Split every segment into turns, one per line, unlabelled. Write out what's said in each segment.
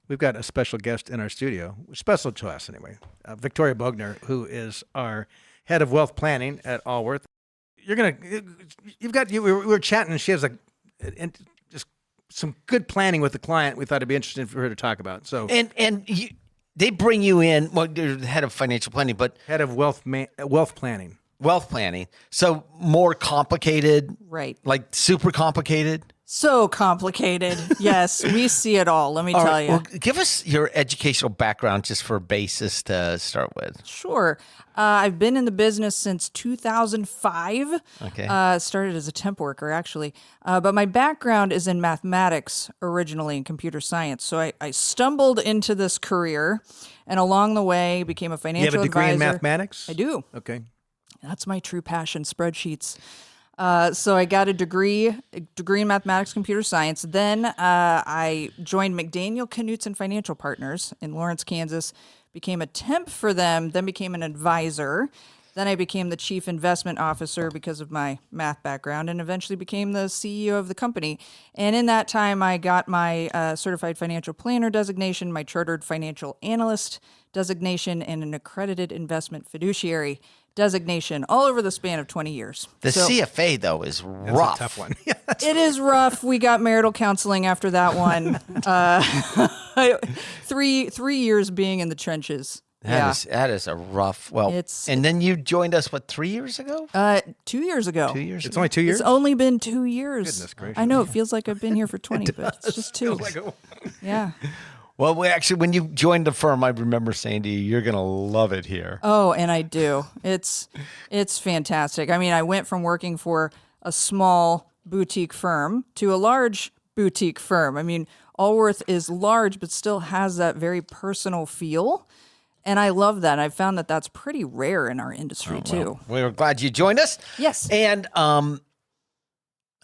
We've got a special guest in our studio, special to us anyway, Victoria Bogner, who is our head of wealth planning at Allworth. We were chatting, and she has just some good planning with the client. We thought it'd be interesting for her to talk about. So,
they bring you in. Well, you're the head of financial planning, but
head of wealth planning.
Wealth planning. So more complicated,
right?
Like super complicated.
So complicated. Yes, we see it all. Let me tell you.
Well, give us your educational background just for a basis to start with.
Sure. I've been in the business since 2005.
Okay.
Started as a temp worker, actually. But my background is in mathematics originally, in computer science. So I stumbled into this career, and along the way became a financial advisor.
You have a degree in mathematics?
I do.
Okay.
That's my true passion, spreadsheets. So I got a degree in mathematics, computer science. Then I joined McDaniel, Knutson Financial Partners in Lawrence, Kansas, became a temp for them, then became an advisor. Then I became the chief investment officer because of my math background, and eventually became the CEO of the company. And in that time, I got my certified financial planner designation, my chartered financial analyst designation, and an accredited investment fiduciary designation, all over the span of 20 years.
The CFA, though, is rough.
That's a tough one.
It is rough. We got marital counseling after that one. 3 years being in the trenches.
That is a rough. Well, and then you joined us 3 years ago?
2 years ago.
2 years.
It's only 2 years.
It's only been 2 years.
Goodness gracious!
I know it feels like I've been here for 20, but it's just 2. Yeah.
Well, when you joined the firm, I remember saying to you, "You're going to love it here."
Oh, and I do. It's fantastic. I mean, I went from working for a small boutique firm to a large boutique firm. I mean, Allworth is large, but still has that very personal feel. And I love that. I've found that that's pretty rare in our industry, too.
We're glad you joined us.
Yes.
And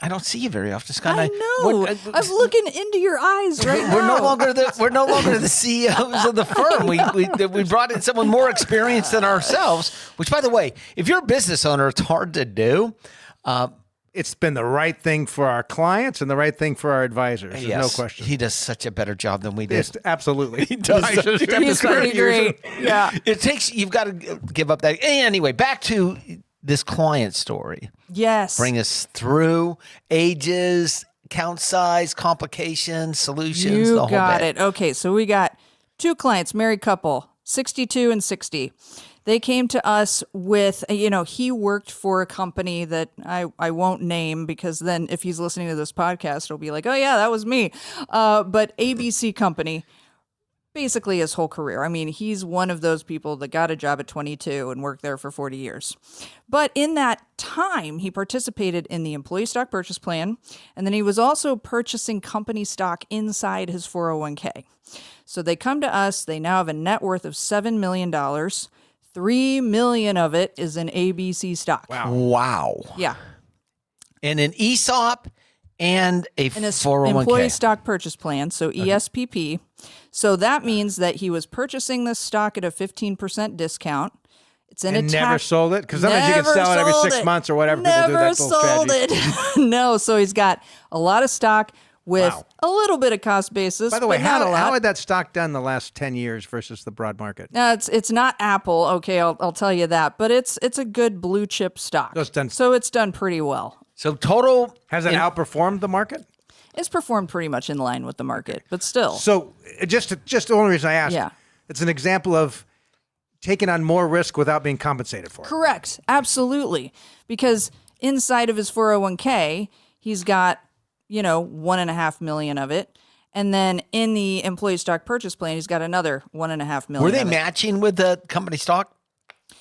I don't see you very often, Scott.
I know. I'm looking into your eyes right now.
We're no longer the CEOs of the firm. We brought in someone more experienced than ourselves. Which, by the way, if you're a business owner, it's hard to do.
It's been the right thing for our clients and the right thing for our advisors. There's no question.
He does such a better job than we did.
Absolutely.
He does.
He's pretty great. Yeah.
You've got to give up that. Anyway, back to this client story.
Yes.
Bring us through ages, account size, complications, solutions, the whole
got
bit.
it. Okay, so we got 2 clients, married couple, 62 and 60. They came to us with, he worked for a company that I won't name, because then if he's listening to this podcast, it'll be like, oh yeah, that was me. But ABC company, basically his whole career. I mean, he's one of those people that got a job at 22 and worked there for 40 years. But in that time, he participated in the employee stock purchase plan, and then he was also purchasing company stock inside his 401k. So they come to us. They now have a net worth of $7 million. $3 million of it is in ABC stock.
Wow.
Yeah.
And an ESOP and a 401k.
Employee stock purchase plan, so ESPP. So that means that he was purchasing this stock at a 15% discount. It's in
and never sold it? Because sometimes you can sell it every 6 months or whatever. People do that
sold it. No, so he's got a lot of stock with a little bit of cost basis.
By the way,
but not a lot.
how had that stock done the last 10 years versus the broad market?
It's not Apple, okay, I'll tell you that, but it's a good blue chip stock. So it's done pretty well.
So total...
Has it outperformed the market?
It's performed pretty much in line with the market, but still.
So just the only reason I asked, it's an example of taking on more risk without being compensated for it.
Correct, absolutely. Because inside of his 401k, he's got, $1.5 million of it. And then in the employee stock purchase plan, he's got another $1.5 million.
Were they matching with the company stock?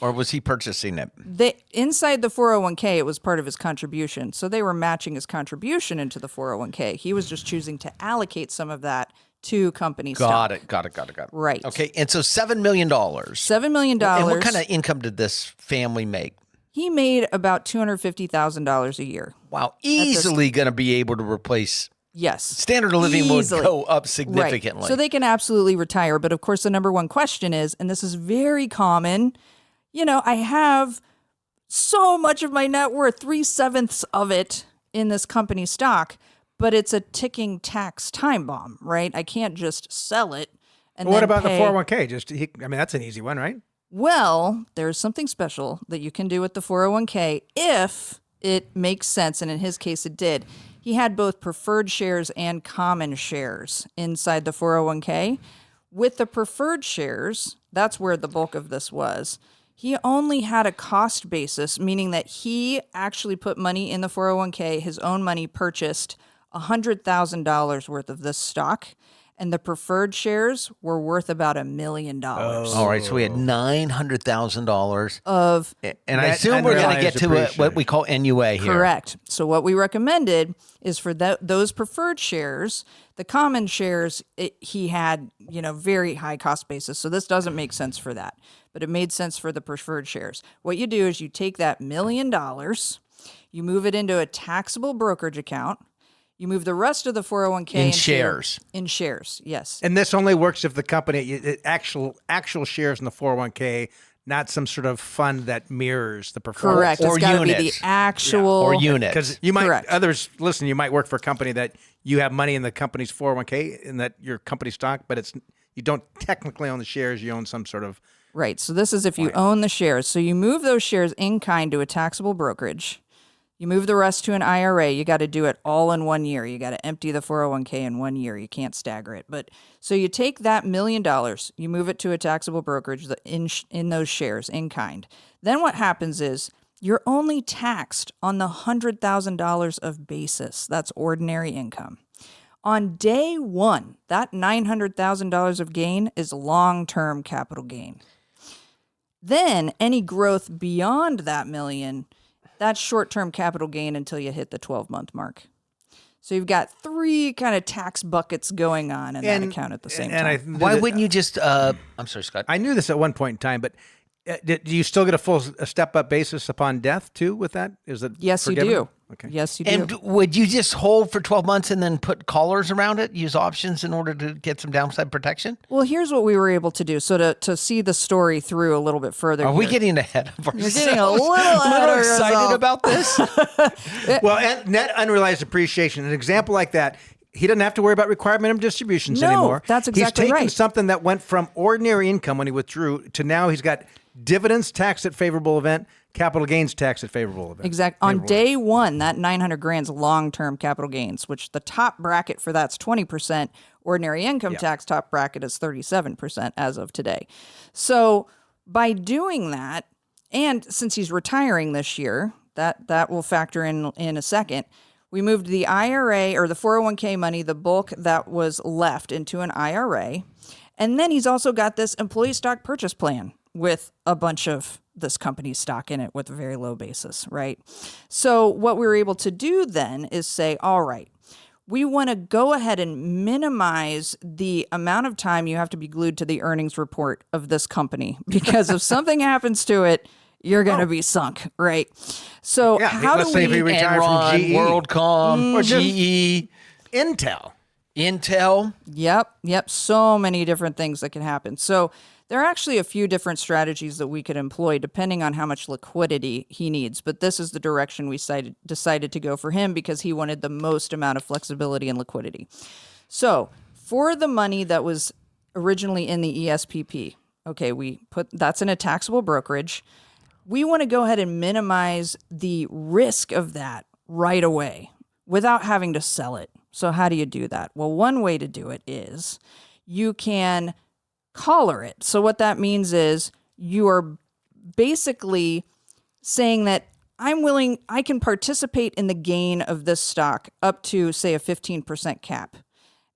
Or was he purchasing it?
Inside the 401k, it was part of his contribution. So they were matching his contribution into the 401k. He was just choosing to allocate some of that to company stock.
Got it.
Right.
Okay, and so $7 million.
$7 million.
And what kind of income did this family make?
He made about $250,000 a year.
Wow, easily going to be able to replace...
Yes.
Standard of living would go up significantly.
Right. So they can absolutely retire. But of course, the number one question is, and this is very common, I have so much of my net worth, 3/7 of it in this company stock, but it's a ticking tax time bomb, right? I can't just sell it. And
What
then
about
pay.
the 401k? I mean, that's an easy one, right?
Well, there's something special that you can do with the 401k if it makes sense, and in his case it did. He had both preferred shares and common shares inside the 401k. With the preferred shares, that's where the bulk of this was. He only had a cost basis, meaning that he actually put money in the 401k, his own money purchased $100,000 worth of this stock. And the preferred shares were worth about $1 million.
All right, so we had $900,000
of
and I
Net
assume we're going to get
Unrealized
to what we call NUA here.
correct. So what we recommended is for those preferred shares, the common shares, he had very high cost basis. So this doesn't make sense for that, but it made sense for the preferred shares. What you do is you take that $1 million, you move it into a taxable brokerage account. You move the rest of the 401k
In shares.
In shares, yes.
And this only works if the company actual shares in the 401k, not some sort of fund that mirrors the preferred.
Correct.
Or
It's got to be the
units.
actual
Or units.
Because you might
Correct.
others listen. You might work for a company that you have money in the company's 401k and that your company stock, but you don't technically own the shares. You own some sort of
Right. So this is if you own the shares. So you move those shares in kind to a taxable brokerage. You move the rest to an IRA. You got to do it all in 1 year. You got to empty the 401k in 1 year. You can't stagger it. But so you take that $1 million, you move it to a taxable brokerage in those shares in kind. Then what happens is you're only taxed on the $100,000 of basis. That's ordinary income. On day one, that $900,000 of gain is long-term capital gain. Then any growth beyond that million, that's short-term capital gain until you hit the 12-month mark. So you've got three kind of tax buckets going on in that account at the same time.
Why wouldn't you just I'm sorry, Scott.
I knew this at one point in time, but do you still get a step-up basis upon death too with that? Is it
Yes,
forgiven?
you do.
Okay.
Yes, you do.
And would you just hold for 12 months and then put collars around it, use options in order to get some downside protection?
Well, here's what we were able to do. So to see the story through a little bit further.
Are we
here.
getting ahead of ourselves?
You're getting a little ahead of
excited
yourself.
about this?
Well, and net unrealized appreciation, an example like that, he doesn't have to worry about required minimum distributions
No,
anymore.
that's exactly
He's taken
right.
something that went from ordinary income when he withdrew to now he's got dividends taxed at favorable event, capital gains tax at favorable event.
Exactly. On day one, that 900 grand's long-term capital gains, which the top bracket for that's 20%. Ordinary income tax top bracket is 37% as of today. So by doing that, and since he's retiring this year, that will factor in a second. We moved the IRA or the 401k money, the bulk that was left, into an IRA. And then he's also got this employee stock purchase plan with a bunch of this company's stock in it with a very low basis, right? So what we were able to do then is say, all right, we want to go ahead and minimize the amount of time you have to be glued to the earnings report of this company, because if something happens to it, you're going to be sunk, right? So how
let's
do
say if he
we...
retired from
Enron,
GE.
WorldCom,
Or just-
GE,
Intel.
Intel.
Yep. So many different things that can happen. So there are actually a few different strategies that we could employ depending on how much liquidity he needs. But this is the direction we decided to go for him because he wanted the most amount of flexibility and liquidity. So for the money that was originally in the ESPP, okay, that's in a taxable brokerage. We want to go ahead and minimize the risk of that right away without having to sell it. So how do you do that? Well, one way to do it is you can collar it. So what that means is you are basically saying that I can participate in the gain of this stock up to, say, a 15% cap.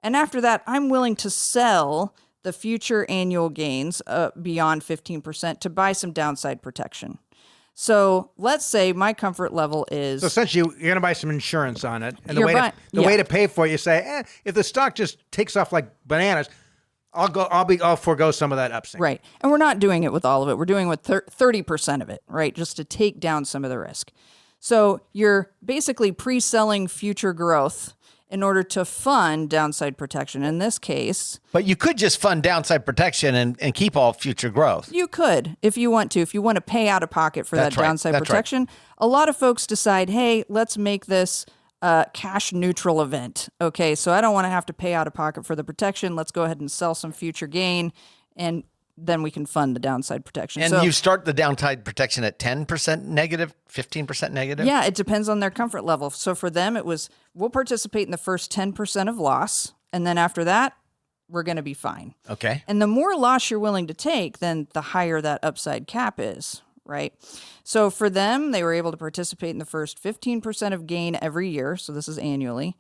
And after that, I'm willing to sell the future annual gains beyond 15% to buy some downside protection. So let's say my comfort level is...
So essentially, you're going to buy some insurance on it. And
You're
the way to pay for it, you say, if the stock just takes off like bananas, I'll forego some of that upswing.
Right. And we're not doing it with all of it. We're doing it with 30% of it, right? Just to take down some of the risk. So you're basically pre-selling future growth in order to fund downside protection. In this case...
But you could just fund downside protection and keep all future growth.
You could, if you want to. If you want to pay out of pocket for
That's
that
right.
downside
That's
protection.
right.
A lot of folks decide, hey, let's make this cash neutral event. Okay, so I don't want to have to pay out of pocket for the protection. Let's go ahead and sell some future gain, and then we can fund the downside protection.
And
so,
you start the downside protection at 10% negative, 15% negative?
yeah, it depends on their comfort level. So for them, it was, we'll participate in the first 10% of loss, and then after that, we're going to be fine.
Okay.
And the more loss you're willing to take, then the higher that upside cap is, right? So for them, they were able to participate in the first 15% of gain every year. So this is annually.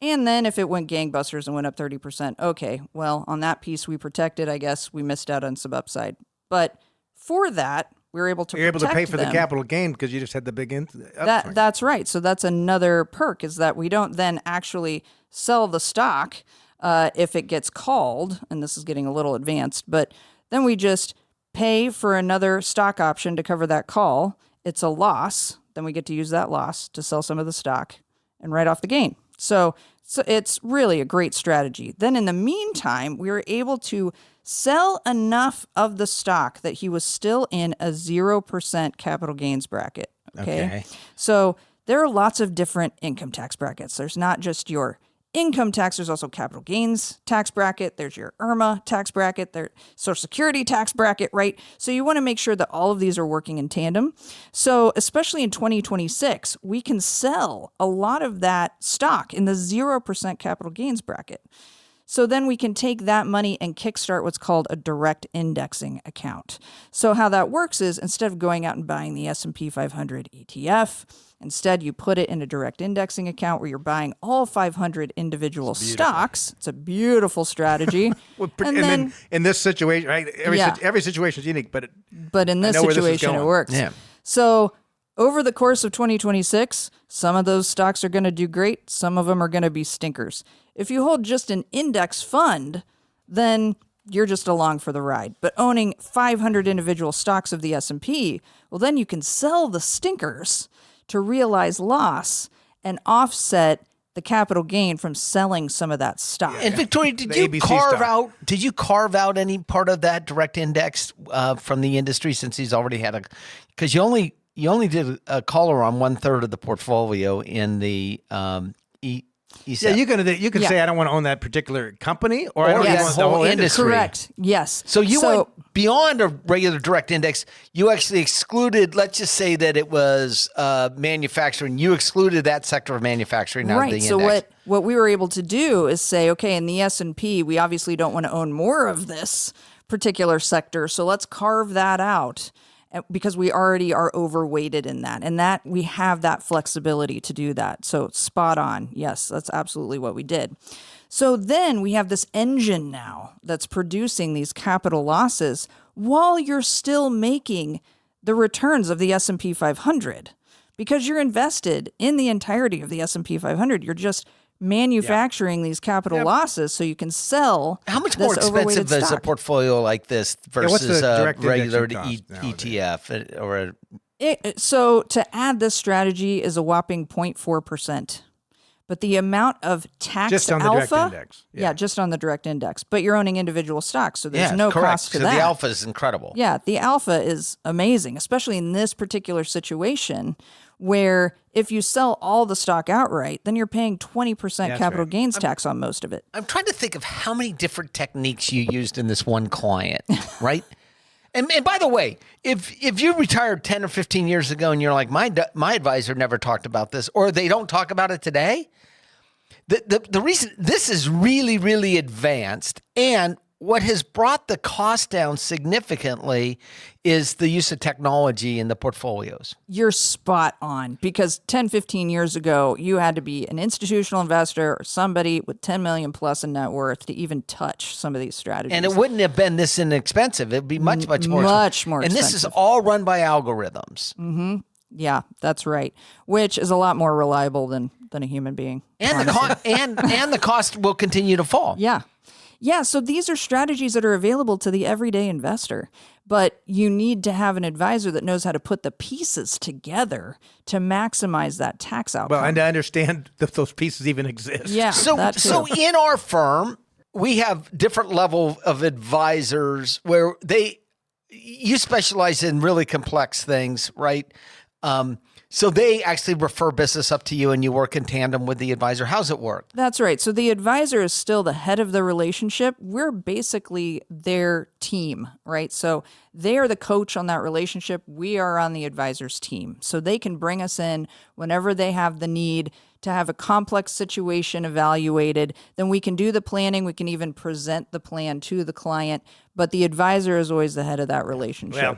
And then if it went gangbusters and went up 30%, okay, well, on that piece we protected, I guess we missed out on some upside. But for that, we were able to
You're able to pay for
them.
the capital gain because you just had the big upswing.
That's right. So that's another perk, is that we don't then actually sell the stock if it gets called, and this is getting a little advanced, but then we just pay for another stock option to cover that call. It's a loss. Then we get to use that loss to sell some of the stock and write off the gain. So it's really a great strategy. Then in the meantime, we were able to sell enough of the stock that he was still in a 0% capital gains bracket. Okay. So there are lots of different income tax brackets. There's not just your income tax, there's also capital gains tax bracket, there's your IRMA tax bracket, there's Social Security tax bracket, right? So you want to make sure that all of these are working in tandem. So especially in 2026, we can sell a lot of that stock in the 0% capital gains bracket. So then we can take that money and kickstart what's called a direct indexing account. So how that works is, instead of going out and buying the S&P 500 ETF, instead you put it in a direct indexing account where you're buying all 500 individual stocks. It's a beautiful strategy.
And then in this situation, right? Every situation is unique, but
in this situation it works.
Yeah.
So over the course of 2026, some of those stocks are going to do great. Some of them are going to be stinkers. If you hold just an index fund, then you're just along for the ride. But owning 500 individual stocks of the S&P, well, then you can sell the stinkers to realize loss and offset the capital gain from selling some of that stock.
And Victoria, did you carve out any part of that direct index from the industry, since he's already had because you only did a caller on 1/3 of the portfolio in the
Yeah, you can say I don't want to own that particular company, or I don't
yes.
want the whole industry.
Correct. Yes.
So you went beyond a regular direct index. You actually excluded, let's just say that it was manufacturing. You excluded that sector of manufacturing out of the index.
So what we were able to do is say, okay, in the S&P, we obviously don't want to own more of this particular sector, so let's carve that out, because we already are overweighted in that, and that we have that flexibility to do that. So spot on. Yes, that's absolutely what we did. So then we have this engine now that's producing these capital losses while you're still making the returns of the S&P 500, because you're invested in the entirety of the S&P 500. You're just manufacturing these capital losses so you can sell.
How much more expensive is a portfolio like this versus a regular ETF
So to add this strategy is a whopping 0.4%. But the amount of tax
just on
alpha,
the direct index.
Yeah, just on the direct index. But you're owning individual stocks, so there's no
correct.
cost to
So
that.
the alpha is incredible.
Yeah, the alpha is amazing, especially in this particular situation, where if you sell all the stock outright, then you're paying 20% capital gains tax on most of it.
I'm trying to think of how many different techniques you used in this one client, right? And by the way, if you retired 10 or 15 years ago and you're like, my advisor never talked about this, or they don't talk about it today, the reason this is really, really advanced, and what has brought the cost down significantly is the use of technology in the portfolios.
You're spot on, because 10, 15 years ago, you had to be an institutional investor or somebody with 10 million plus in net worth to even touch some of these strategies.
And it wouldn't have been this inexpensive. It'd be much more expensive. And this is all run by algorithms.
Mm-hmm. Yeah, that's right. Which is a lot more reliable than a human being.
And the cost will continue to fall.
Yeah. Yeah, so these are strategies that are available to the everyday investor, but you need to have an advisor that knows how to put the pieces together to maximize that tax outcome.
Well, and to understand that those pieces even exist.
Yeah,
so in our firm, we have different level of advisors where you specialize in really complex things, right? So they actually refer business up to you and you work in tandem with the advisor. How's it work?
That's right. So the advisor is still the head of the relationship. We're basically their team, right? So they are the coach on that relationship. We are on the advisor's team. So they can bring us in whenever they have the need to have a complex situation evaluated. Then we can do the planning. We can even present the plan to the client. But the advisor is always the head of that relationship.
Well,